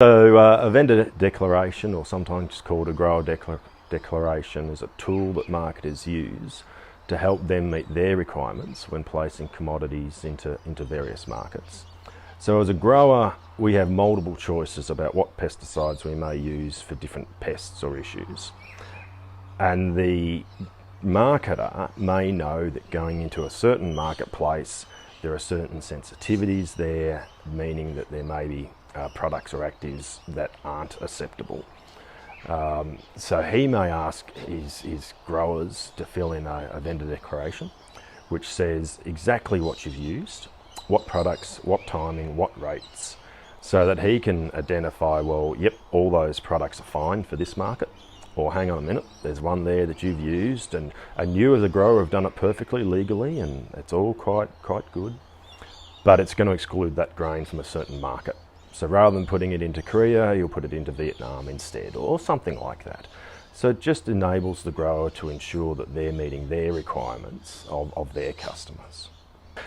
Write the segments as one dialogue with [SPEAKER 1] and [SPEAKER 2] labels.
[SPEAKER 1] So a vendor declaration, or sometimes called a grower declaration, is a tool that marketers use to help them meet their requirements when placing commodities into various markets. So as a grower, we have multiple choices about what pesticides we may use for different pests or issues. And the marketer may know that going into a certain marketplace, there are certain sensitivities there, meaning that there may be products or actives that aren't acceptable. So he may ask his growers to fill in a vendor declaration, which says exactly what you've used, what products, what timing, what rates, so that he can identify, well, yep, all those products are fine for this market, or hang on a minute, there's one there that you've used and you as a grower have done it perfectly legally and it's all quite good, but it's going to exclude that grain from a certain market. So rather than putting it into Korea, you'll put it into Vietnam instead, or something like that. So it just enables the grower to ensure that they're meeting their requirements of their customers.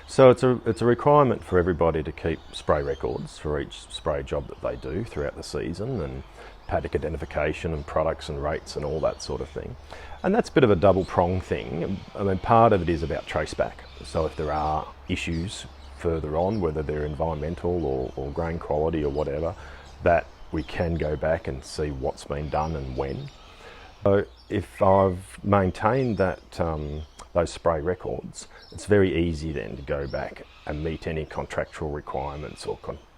[SPEAKER 1] So it's a requirement for everybody to keep spray records for each spray job that they do throughout the season, and paddock identification and products and rates and all that sort of thing. And that's a bit of a double prong thing. I mean, part of it is about traceback. So if there are issues further on, whether they're environmental or grain quality or whatever, that we can go back and see what's been done and when. So if I've maintained that those spray records, it's very easy then to go back and meet any contractual requirements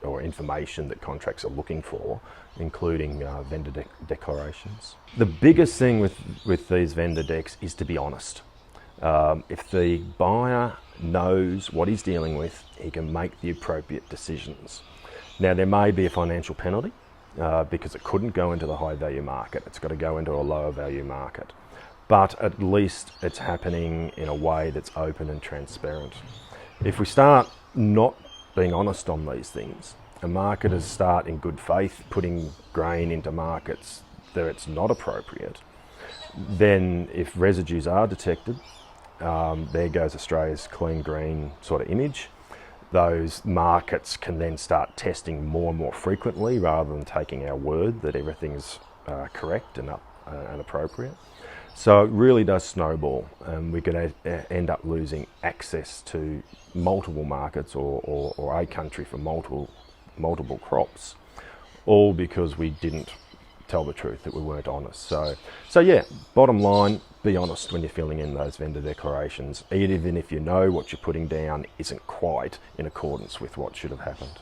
[SPEAKER 1] or information that contracts are looking for, including vendor declarations. The biggest thing with these vendor decks is to be honest. If the buyer knows what he's dealing with, he can make the appropriate decisions. Now, there may be a financial penalty because it couldn't go into the high value market. It's got to go into a lower value market. But at least it's happening in a way that's open and transparent. If we start not being honest on these things, and marketers start in good faith putting grain into markets that it's not appropriate, then if residues are detected, there goes Australia's clean green sort of image. Those markets can then start testing more and more frequently rather than taking our word that everything's correct and appropriate. So it really does snowball, and we could end up losing access to multiple markets or a country for multiple crops, all because we didn't tell the truth, that we weren't honest. So yeah, bottom line, be honest when you're filling in those vendor declarations, even if you know what you're putting down isn't quite in accordance with what should have happened.